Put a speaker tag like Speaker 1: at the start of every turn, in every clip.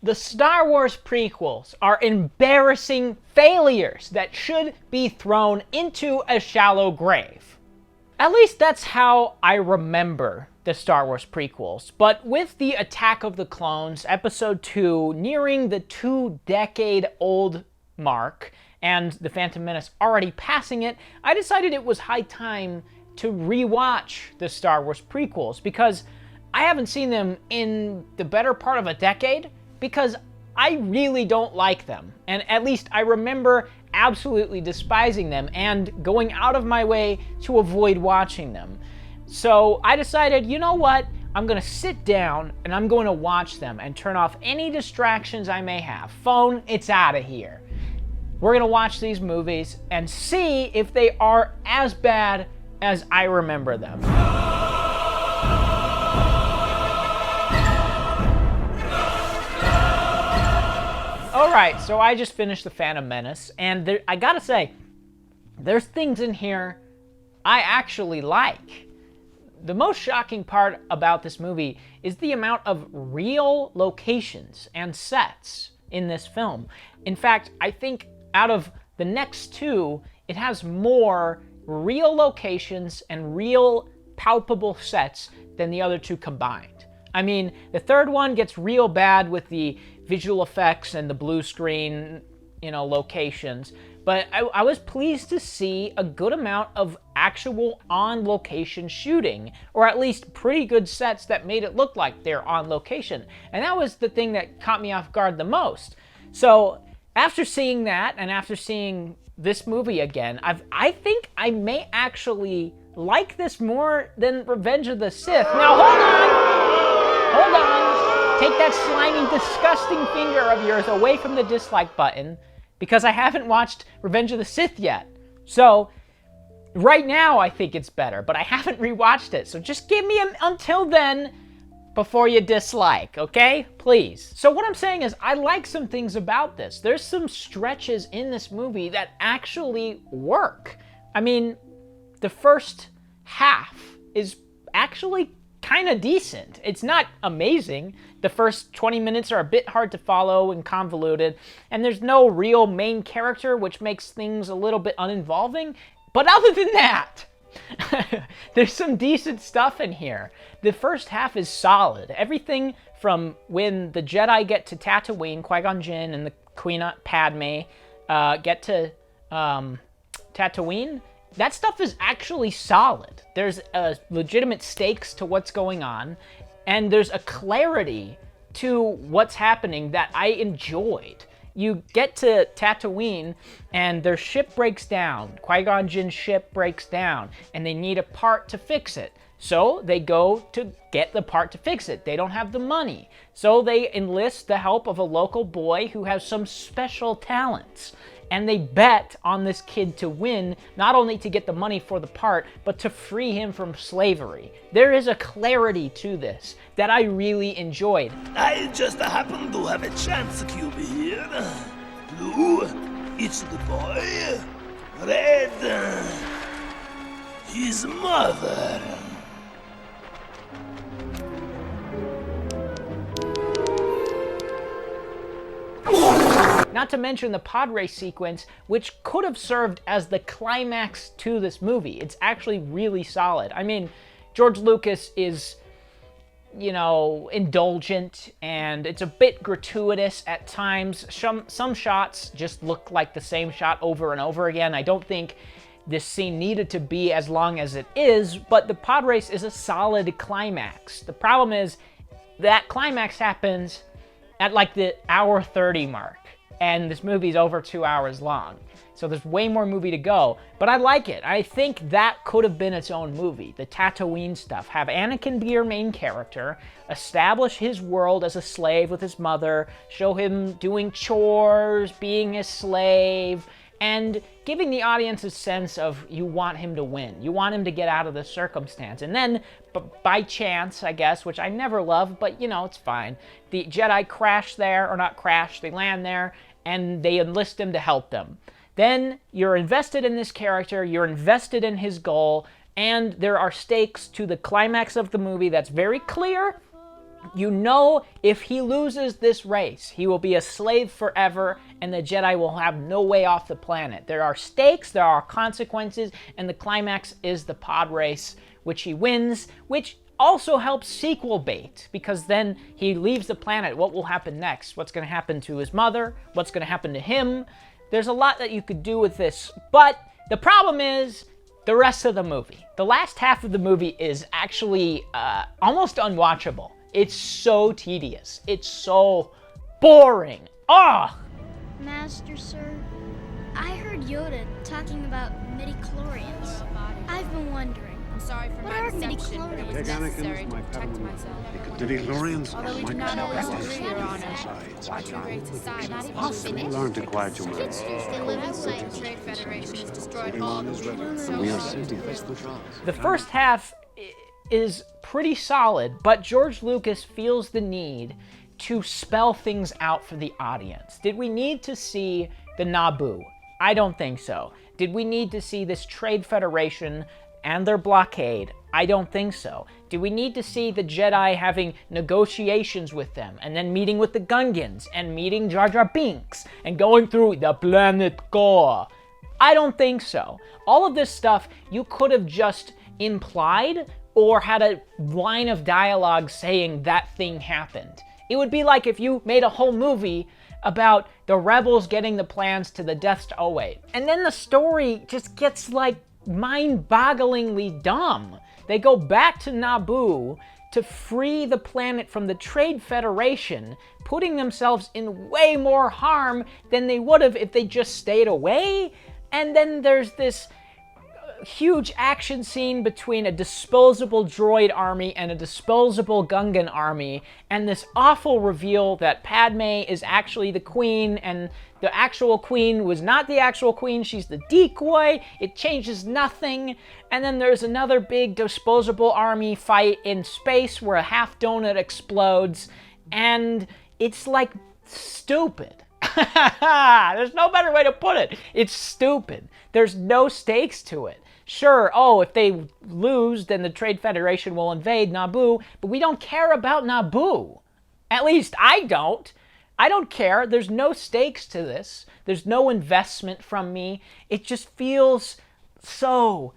Speaker 1: The Star Wars prequels are embarrassing failures that should be thrown into a shallow grave. At least that's how I remember the Star Wars prequels. But with the Attack of the Clones, Episode 2, nearing the 2-decade-old mark, and The Phantom Menace already passing it, I decided it was high time to rewatch the Star Wars prequels, because I haven't seen them in the better part of a decade, because I really don't like them. And at least I remember absolutely despising them and going out of my way to avoid watching them. So I decided, you know what? I'm going to sit down and I'm going to watch them and turn off any distractions I may have. Phone, it's out of here. We're going to watch these movies and see if they are as bad as I remember them. Alright, so I just finished The Phantom Menace, and I gotta say, there's things in here I actually like. The most shocking part about this movie is the amount of real locations and sets in this film. In fact, I think out of the next two, it has more real locations and real palpable sets than the other two combined. I mean, the third one gets real bad with the visual effects and the blue screen, locations. But I was pleased to see a good amount of actual on-location shooting, or at least pretty good sets that made it look like they're on location. And that was the thing that caught me off guard the most. So after seeing that, and after seeing this movie again, I think I may actually like this more than Revenge of the Sith. Now hold on. Take that slimy, disgusting finger of yours away from the dislike button, because I haven't watched Revenge of the Sith yet. So, right now I think it's better, but I haven't rewatched it. So just give me until then before you dislike, okay? Please. So what I'm saying is, I like some things about this. There's some stretches in this movie that actually work. I mean, the first half is actually kind of decent. It's not amazing. The first 20 minutes are a bit hard to follow and convoluted, and there's no real main character, which makes things a little bit uninvolving. But other than that, there's some decent stuff in here. The first half is solid. Everything from when the Jedi get to Tatooine, Qui-Gon Jinn and the Queen Padme get to Tatooine, that stuff is actually solid. There's legitimate stakes to what's going on, and there's a clarity to what's happening that I enjoyed. You get to Tatooine, and their ship breaks down. Qui-Gon Jinn's ship breaks down, and they need a part to fix it. So they go to get the part to fix it. They don't have the money. So they enlist the help of a local boy who has some special talents. And they bet on this kid to win, not only to get the money for the part, but to free him from slavery. There is a clarity to this that I really enjoyed.
Speaker 2: I just happen to have a chance cube here. Blue, it's the boy. Red, his mother.
Speaker 1: Not to mention the pod race sequence, which could have served as the climax to this movie. It's actually really solid. I mean, George Lucas is, indulgent, and it's a bit gratuitous at times. Some shots just look like the same shot over and over again. I don't think this scene needed to be as long as it is, but the pod race is a solid climax. The problem is that climax happens at like the hour 30 mark. And this movie's over 2 hours long. So there's way more movie to go. But I like it. I think that could have been its own movie. The Tatooine stuff. Have Anakin be your main character. Establish his world as a slave with his mother. Show him doing chores, being a slave. And giving the audience a sense of you want him to win. You want him to get out of this circumstance. And then, by chance, I guess, which I never love, but it's fine. The Jedi crash there, or not crash, they land there, and they enlist him to help them. Then you're invested in this character, you're invested in his goal, and there are stakes to the climax of the movie that's very clear, You know, if he loses this race, he will be a slave forever, and the Jedi will have no way off the planet. There are stakes, there are consequences, and the climax is the pod race, which he wins, which also helps sequel bait, because then he leaves the planet. What will happen next? What's going to happen to his mother? What's going to happen to him? There's a lot that you could do with this, but the problem is the rest of the movie. The last half of the movie is actually almost unwatchable. It's so tedious. It's so boring. Ugh!
Speaker 3: Master, sir, I heard Yoda talking about midichlorians. I've been wondering,
Speaker 4: I'm sorry for
Speaker 3: what
Speaker 4: my
Speaker 3: are
Speaker 4: deception, but it was
Speaker 3: midichlorians?
Speaker 4: necessary to protect myself.
Speaker 5: Midichlorians
Speaker 4: Although we do not always agree, Your Honor. Our great society not even finished.
Speaker 5: learn to quiet your mind.
Speaker 3: They live in sight.
Speaker 4: The Trade Federation has destroyed all the rules.
Speaker 5: We are citizens.
Speaker 1: The first half is pretty solid, but George Lucas feels the need to spell things out for the audience. Did we need to see the Naboo? I don't think so. Did we need to see this Trade Federation and their blockade? I don't think so. Do we need to see the Jedi having negotiations with them, and then meeting with the Gungans, and meeting Jar Jar Binks, and going through the planet core? I don't think so. All of this stuff you could have just implied or had a line of dialogue saying that thing happened. It would be like if you made a whole movie about the rebels getting the plans to the Death Star. Oh wait. And then the story just gets like mind-bogglingly dumb. They go back to Naboo to free the planet from the Trade Federation, putting themselves in way more harm than they would have if they just stayed away. And then there's this huge action scene between a disposable droid army and a disposable Gungan army, and this awful reveal that Padme is actually the queen, and the actual queen was not the actual queen, she's the decoy. It changes nothing. And then there's another big disposable army fight in space where a half donut explodes, and it's like stupid. There's no better way to put it. It's stupid. There's no stakes to it. Sure, if they lose, then the Trade Federation will invade Naboo, but we don't care about Naboo. At least I don't. I don't care. There's no stakes to this. There's no investment from me. It just feels so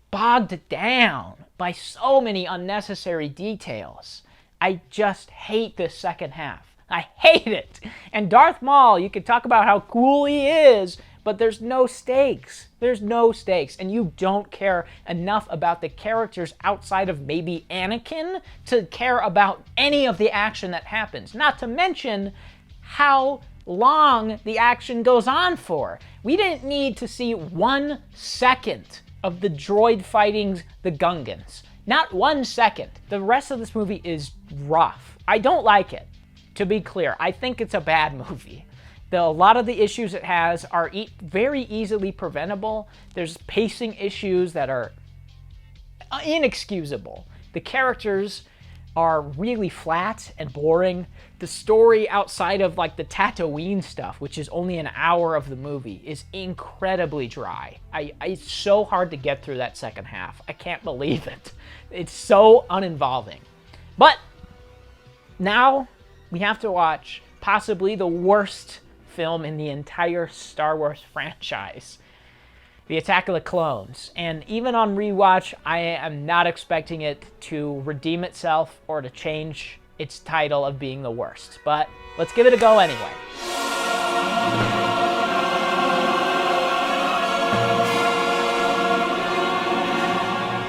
Speaker 1: bogged down by so many unnecessary details. I just hate this second half. I hate it. And Darth Maul, you could talk about how cool he is, but there's no stakes. There's no stakes. And you don't care enough about the characters outside of maybe Anakin to care about any of the action that happens. Not to mention how long the action goes on for. We didn't need to see 1 second of the droid fighting the Gungans. Not 1 second. The rest of this movie is rough. I don't like it. To be clear, I think it's a bad movie. A lot of the issues it has are very easily preventable. There's pacing issues that are inexcusable. The characters are really flat and boring. The story outside of like the Tatooine stuff, which is only an hour of the movie, is incredibly dry. It's so hard to get through that second half. I can't believe it. It's so uninvolving. But now we have to watch possibly the worst film in the entire Star Wars franchise, The Attack of the Clones. And even on rewatch, I am not expecting it to redeem itself or to change its title of being the worst. But let's give it a go anyway.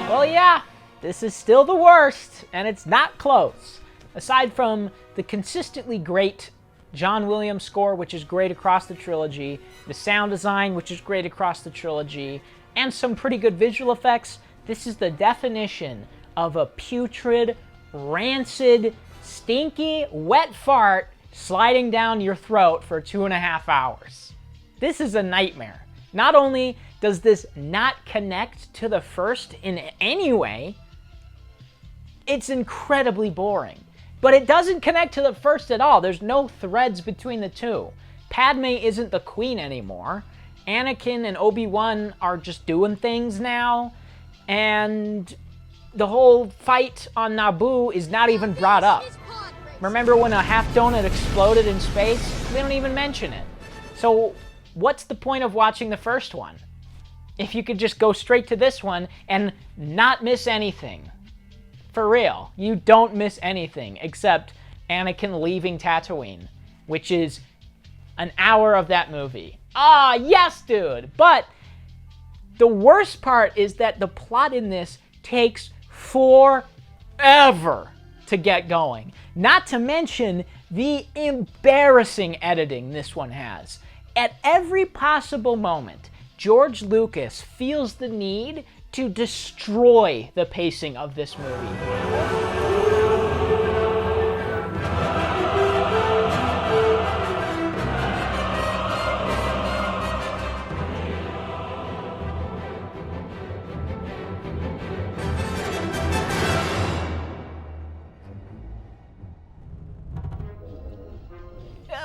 Speaker 1: Well, yeah, this is still the worst, and it's not close. Aside from the consistently great John Williams score, which is great across the trilogy, the sound design, which is great across the trilogy, and some pretty good visual effects, this is the definition of a putrid, rancid, stinky, wet fart sliding down your throat for 2.5 hours. This is a nightmare. Not only does this not connect to the first in any way, it's incredibly boring. But it doesn't connect to the first at all. There's no threads between the two. Padme isn't the queen anymore. Anakin and Obi-Wan are just doing things now. And the whole fight on Naboo is not even brought up. Remember when a half donut exploded in space? They don't even mention it. So what's the point of watching the first one if you could just go straight to this one and not miss anything? For real, you don't miss anything except Anakin leaving Tatooine, which is an hour of that movie. Ah, yes, dude! But the worst part is that the plot in this takes forever to get going. Not to mention the embarrassing editing this one has. At every possible moment, George Lucas feels the need to destroy the pacing of this movie.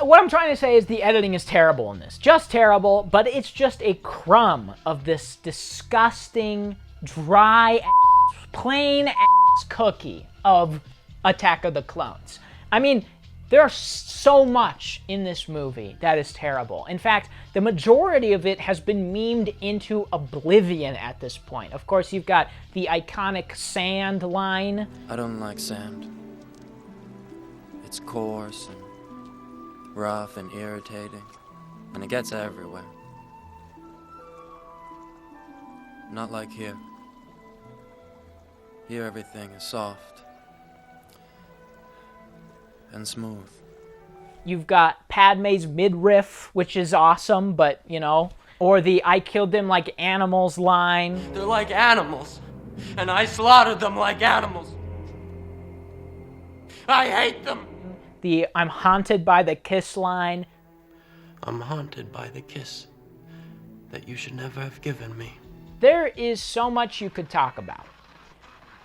Speaker 1: What I'm trying to say is the editing is terrible in this. Just terrible, but it's just a crumb of this disgusting, dry, plain cookie of Attack of the Clones. I mean, there's so much in this movie that is terrible. In fact, the majority of it has been memed into oblivion at this point. Of course, you've got the iconic sand line.
Speaker 6: I don't like sand. It's coarse and rough and irritating, and it gets everywhere. Not like here. Here everything is soft and smooth.
Speaker 1: You've got Padme's midriff, which is awesome, but, you know, or the I killed them like animals line.
Speaker 6: They're like animals, and I slaughtered them like animals. I hate them.
Speaker 1: The I'm haunted by the kiss line.
Speaker 6: I'm haunted by the kiss that you should never have given me.
Speaker 1: There is so much you could talk about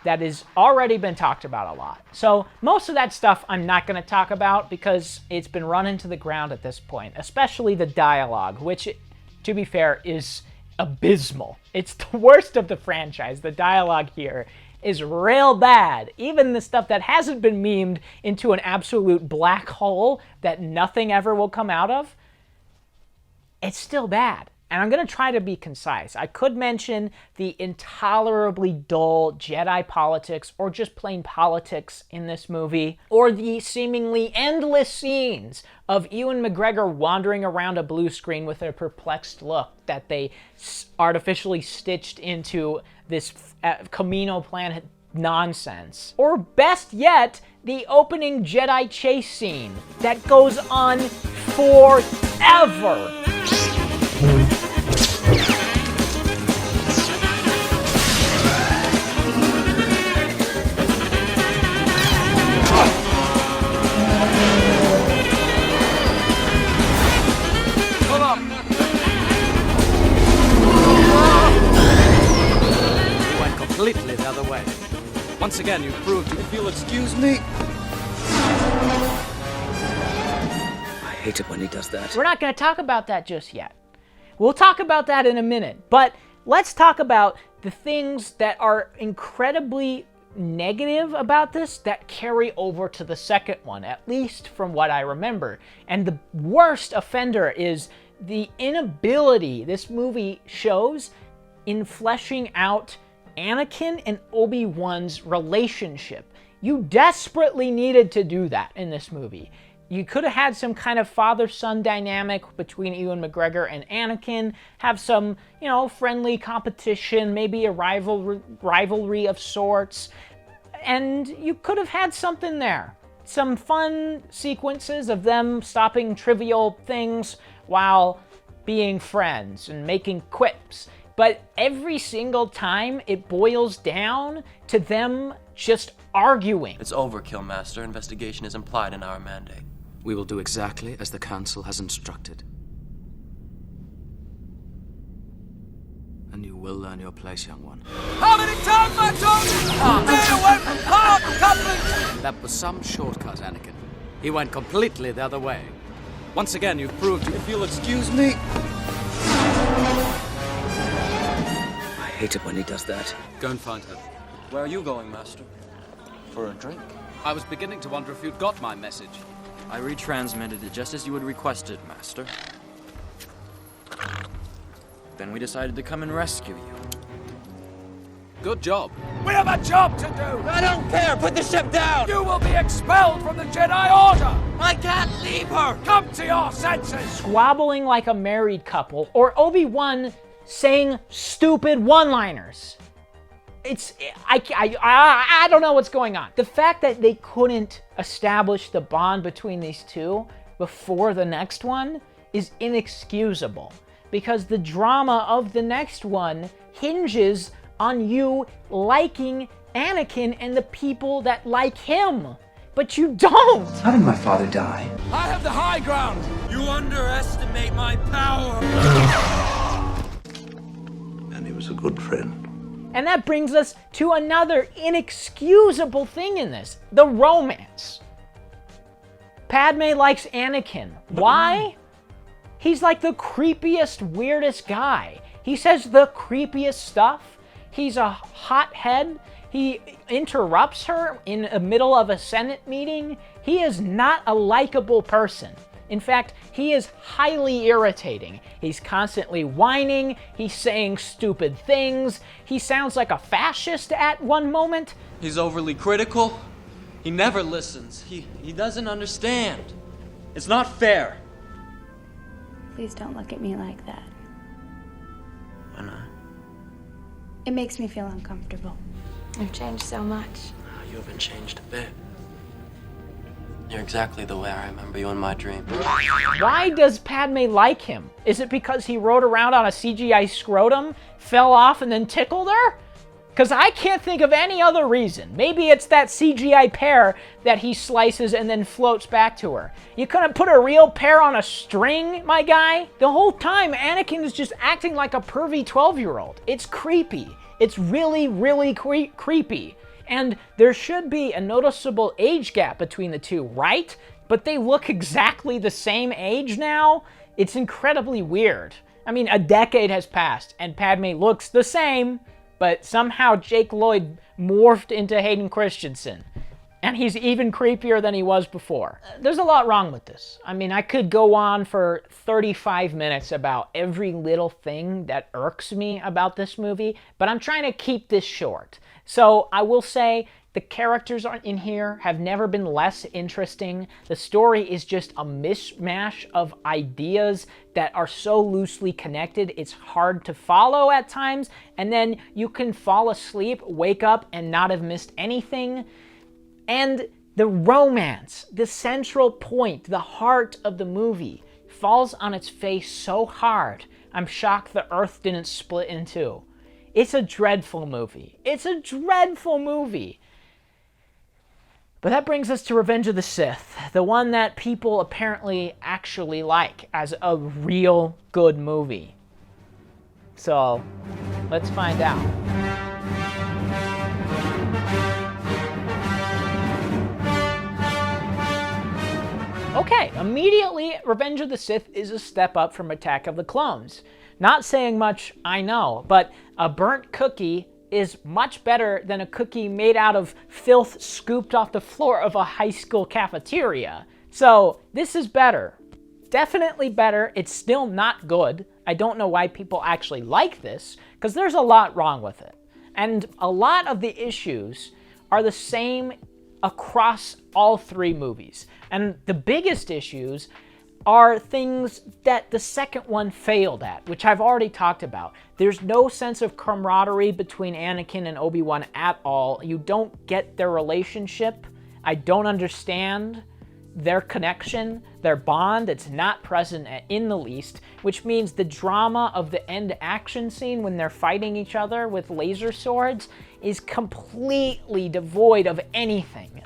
Speaker 1: that has already been talked about a lot. So most of that stuff I'm not going to talk about because it's been run into the ground at this point, especially the dialogue, which, to be fair, is abysmal. It's the worst of the franchise. The dialogue here is real bad. Even the stuff that hasn't been memed into an absolute black hole that nothing ever will come out of, it's still bad. And I'm going to try to be concise. I could mention the intolerably dull Jedi politics or just plain politics in this movie, or the seemingly endless scenes of Ewan McGregor wandering around a blue screen with a perplexed look that they artificially stitched into this Camino planet nonsense. Or best yet, the opening Jedi chase scene that goes on forever.
Speaker 7: Completely the other way. Once again, you've proved if you'll excuse me. I hate it when he does that.
Speaker 1: We're not going to talk about that just yet. We'll talk about that in a minute, but let's talk about the things that are incredibly negative about this that carry over to the second one, at least from what I remember. And the worst offender is the inability this movie shows in fleshing out Anakin and Obi-Wan's relationship. You desperately needed to do that in this movie. You could have had some kind of father-son dynamic between Ewan McGregor and Anakin, have some, you know, friendly competition, maybe a rivalry of sorts, and you could have had something there. Some fun sequences of them stopping trivial things while being friends and making quips. But every single time, it boils down to them just arguing.
Speaker 6: It's overkill, Master. Investigation is implied in our mandate.
Speaker 7: We will do exactly as the Council has instructed. And you will learn your place, young one.
Speaker 8: How many times I told you? Stay away from hard couplings!
Speaker 7: That was some shortcut, Anakin. He went completely the other way. Once again, you've proved if you'll excuse me. I hate it when he does that. Go and find her.
Speaker 6: Where are you going, Master?
Speaker 7: For a drink. I was beginning to wonder if you'd got my message.
Speaker 6: I retransmitted it just as you had requested, Master. Then we decided to come and rescue you.
Speaker 7: Good job.
Speaker 8: We have a job to do!
Speaker 6: I don't care! Put the ship down!
Speaker 8: You will be expelled from the Jedi Order!
Speaker 6: I can't leave her!
Speaker 8: Come to your senses!
Speaker 1: Squabbling like a married couple, or Obi-Wan saying stupid one-liners. I don't know what's going on. The fact that they couldn't establish the bond between these two before the next one is inexcusable, because the drama of the next one hinges on you liking Anakin and the people that like him. But you don't!
Speaker 9: How did my father die?
Speaker 8: I have the high ground!
Speaker 6: You underestimate my power!
Speaker 2: And he was a good friend.
Speaker 1: And that brings us to another inexcusable thing in this, the romance. Padme likes Anakin. Why? He's like the creepiest, weirdest guy. He says the creepiest stuff. He's a hothead. He interrupts her in the middle of a Senate meeting. He is not a likable person. In fact, he is highly irritating. He's constantly whining. He's saying stupid things. He sounds like a fascist at one moment.
Speaker 6: He's overly critical. He never listens. He doesn't understand. It's not fair.
Speaker 4: Please don't look at me like that.
Speaker 6: Why not?
Speaker 4: It makes me feel uncomfortable. I've changed so much.
Speaker 6: You haven't changed a bit. You're exactly the way I remember you in my dream.
Speaker 1: Why does Padme like him? Is it because he rode around on a CGI scrotum, fell off, and then tickled her? Because I can't think of any other reason. Maybe it's that CGI pear that he slices and then floats back to her. You couldn't put a real pear on a string, my guy? The whole time, Anakin is just acting like a pervy 12-year-old. It's creepy. It's really, really creepy. And there should be a noticeable age gap between the two, right? But they look exactly the same age now? It's incredibly weird. I mean, a decade has passed, and Padme looks the same, but somehow Jake Lloyd morphed into Hayden Christensen. And he's even creepier than he was before. There's a lot wrong with this. I mean, I could go on for 35 minutes about every little thing that irks me about this movie, but I'm trying to keep this short. So I will say the characters in here have never been less interesting. The story is just a mishmash of ideas that are so loosely connected, it's hard to follow at times, and then you can fall asleep, wake up, and not have missed anything. And the romance, the central point, the heart of the movie, falls on its face so hard, I'm shocked the earth didn't split in two. It's a dreadful movie. It's a dreadful movie. But that brings us to Revenge of the Sith, the one that people apparently actually like as a real good movie. So, let's find out. Okay, immediately, Revenge of the Sith is a step up from Attack of the Clones. Not saying much, I know, but a burnt cookie is much better than a cookie made out of filth scooped off the floor of a high school cafeteria. So, this is better. Definitely better. It's still not good. I don't know why people actually like this, because there's a lot wrong with it. And a lot of the issues are the same across all three movies. And the biggest issues are things that the second one failed at, which I've already talked about. There's no sense of camaraderie between Anakin and Obi-Wan at all. You don't get their relationship. I don't understand their connection, their bond. It's not present in the least, which means the drama of the end action scene when they're fighting each other with laser swords is completely devoid of anything.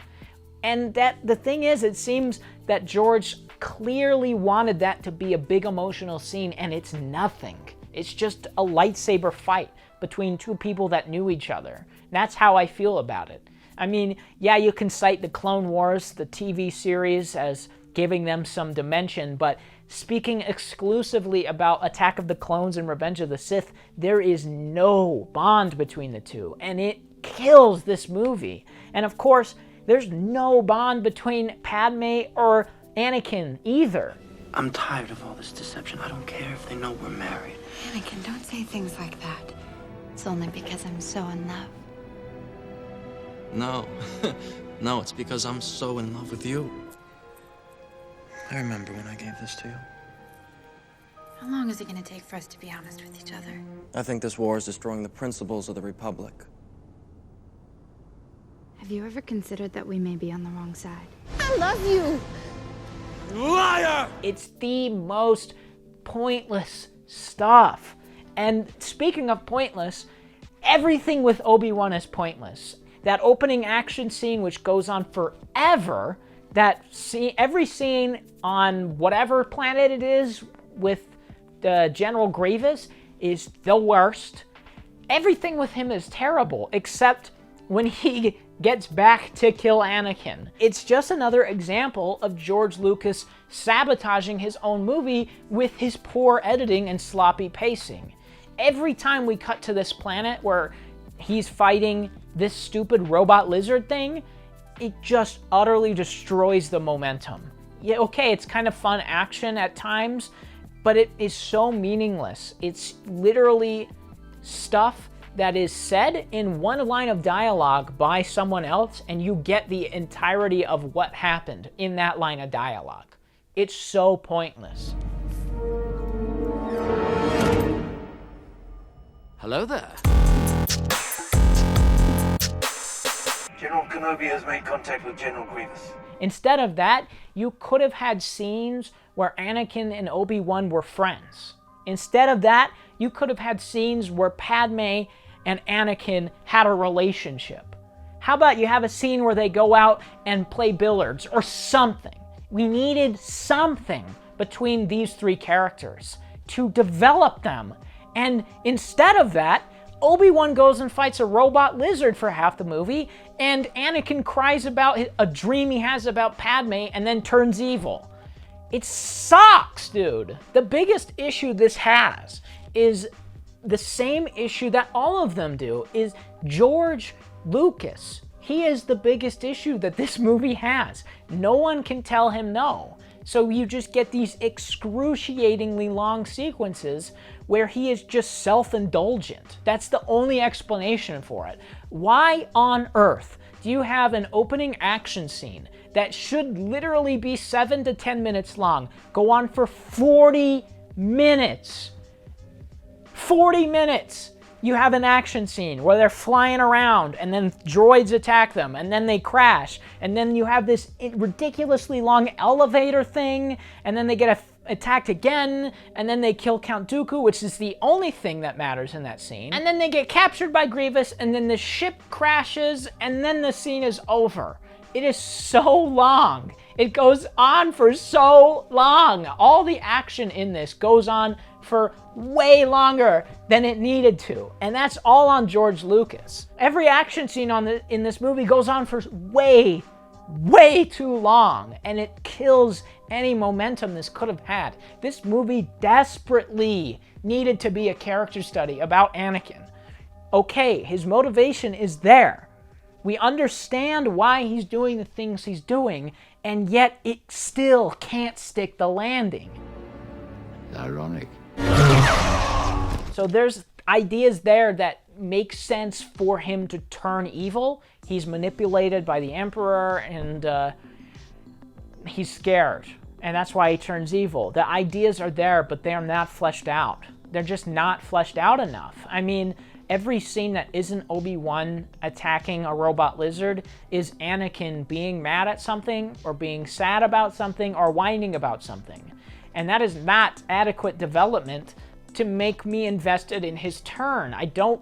Speaker 1: And that the thing is, it seems that George clearly wanted that to be a big emotional scene, and it's nothing. It's just a lightsaber fight between two people that knew each other. That's how I feel about it. I mean, yeah, you can cite the Clone Wars, the TV series, as giving them some dimension, but speaking exclusively about Attack of the Clones and Revenge of the Sith, there is no bond between the two, and it kills this movie. And of course, there's no bond between Padme or Anakin either.
Speaker 6: I'm tired of all this deception. I don't care if they know we're married.
Speaker 4: Anakin, don't say things like that. It's only because I'm so in love.
Speaker 6: No. No, it's because I'm so in love with you. I remember when I gave this to you.
Speaker 4: How long is it going to take for us to be honest with each other?
Speaker 6: I think this war is destroying the principles of the Republic.
Speaker 4: Have you ever considered that we may be on the wrong side?
Speaker 3: I love you!
Speaker 8: Liar!
Speaker 1: It's the most pointless stuff. And speaking of pointless, everything with Obi-Wan is pointless. That opening action scene, which goes on forever, every scene on whatever planet it is with General Grievous is the worst. Everything with him is terrible, except when he gets back to kill Anakin. It's just another example of George Lucas sabotaging his own movie with his poor editing and sloppy pacing. Every time we cut to this planet where he's fighting this stupid robot lizard thing, it just utterly destroys the momentum. Yeah, okay, it's kind of fun action at times, but it is so meaningless. It's literally stuff that is said in one line of dialogue by someone else, and you get the entirety of what happened in that line of dialogue. It's so pointless.
Speaker 7: Hello there.
Speaker 2: General Kenobi has made contact with General Grievous.
Speaker 1: Instead of that, you could have had scenes where Anakin and Obi-Wan were friends. Instead of that, you could have had scenes where Padme and Anakin had a relationship. How about you have a scene where they go out and play billiards or something? We needed something between these three characters to develop them. And instead of that, Obi-Wan goes and fights a robot lizard for half the movie, and Anakin cries about a dream he has about Padme and then turns evil. It sucks, dude. The biggest issue this has is the same issue that all of them do, is George Lucas. He is the biggest issue that this movie has. No one can tell him no. So you just get these excruciatingly long sequences where he is just self-indulgent. That's the only explanation for it. Why on earth do you have an opening action scene that should literally be 7 to 10 minutes long go on for 40 minutes? 40 minutes! You have an action scene where they're flying around and then droids attack them and then they crash, and then you have this ridiculously long elevator thing, and then they get attacked again, and then they kill Count Dooku, which is the only thing that matters in that scene, and then they get captured by Grievous, and then the ship crashes, and then the scene is over. It is so long. It goes on for so long. All the action in this goes on for way longer than it needed to. And that's all on George Lucas. Every action scene in this movie goes on for way too long, and it kills any momentum this could have had. This movie desperately needed to be a character study about Anakin. Okay, his motivation is there. We understand why he's doing the things he's doing, and yet it still can't stick the landing.
Speaker 5: Ironic.
Speaker 1: So there's ideas there that make sense for him to turn evil. He's manipulated by the Emperor, and he's scared, and that's why he turns evil. The ideas are there, but they are not fleshed out. They're just not fleshed out enough. I mean, every scene that isn't Obi-Wan attacking a robot lizard is Anakin being mad at something, or being sad about something, or whining about something. And that is not adequate development to make me invested in his turn. I don't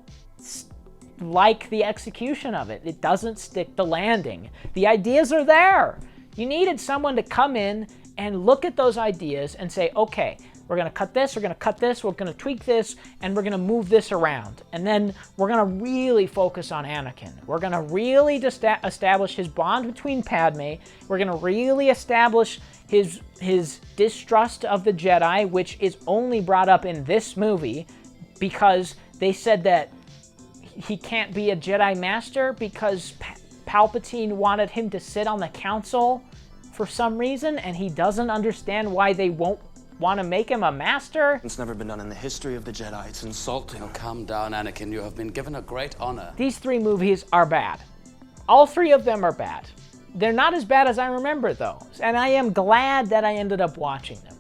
Speaker 1: like the execution of it. It doesn't stick the landing. The ideas are there. You needed someone to come in and look at those ideas and say, okay, we're gonna cut this, we're gonna cut this, we're gonna tweak this, and we're gonna move this around. And then we're gonna really focus on Anakin. We're gonna really establish his bond between Padme. We're gonna really establish his distrust of the Jedi, which is only brought up in this movie because they said that he can't be a Jedi Master because Palpatine wanted him to sit on the council for some reason, and he doesn't understand why they won't want to make him a master.
Speaker 9: It's never been done in the history of the Jedi. It's insulting.
Speaker 7: Oh, calm down, Anakin. You have been given a great honor.
Speaker 1: These 3 movies are bad. All 3 of them are bad. They're not as bad as I remember, though, and I am glad that I ended up watching them.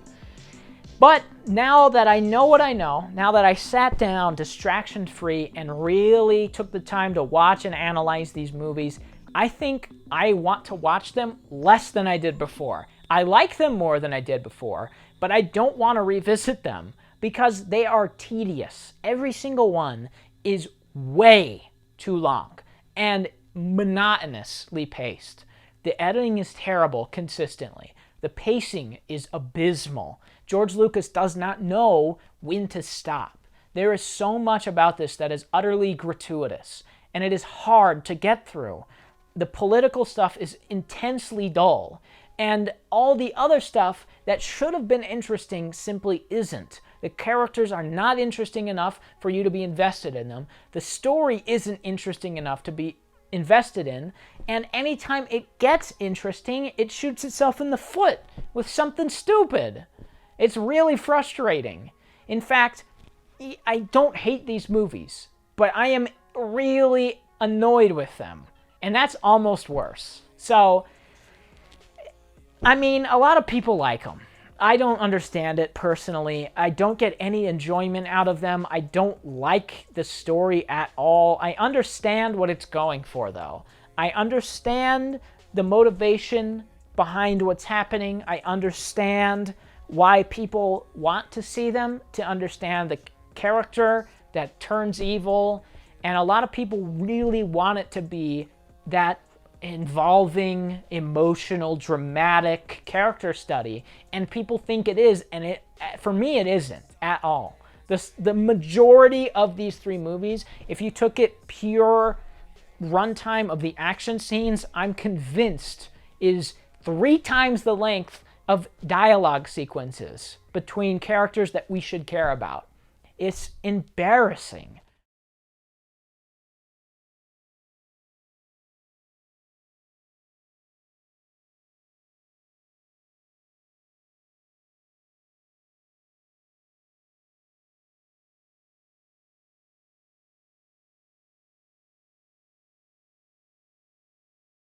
Speaker 1: But now that I know what I know, now that I sat down distraction-free and really took the time to watch and analyze these movies, I think I want to watch them less than I did before. I like them more than I did before, but I don't want to revisit them because they are tedious. Every single one is way too long and monotonously paced. The editing is terrible consistently. The pacing is abysmal. George Lucas does not know when to stop. There is so much about this that is utterly gratuitous, and it is hard to get through. The political stuff is intensely dull, and all the other stuff that should have been interesting simply isn't. The characters are not interesting enough for you to be invested in them. The story isn't interesting enough to be invested in, and anytime it gets interesting, it shoots itself in the foot with something stupid. It's really frustrating. In fact, I don't hate these movies, but I am really annoyed with them, and that's almost worse. So, I mean, a lot of people like them. I don't understand it personally. I don't get any enjoyment out of them. I don't like the story at all. I understand what it's going for, though. I understand the motivation behind what's happening. I understand why people want to see them, to understand the character that turns evil. And a lot of people really want it to be that involving, emotional, dramatic character study, and people think it is, and for me it isn't at all. The majority of these 3 movies, if you took it pure runtime of the action scenes, I'm convinced is 3 times the length of dialogue sequences between characters that we should care about. It's embarrassing.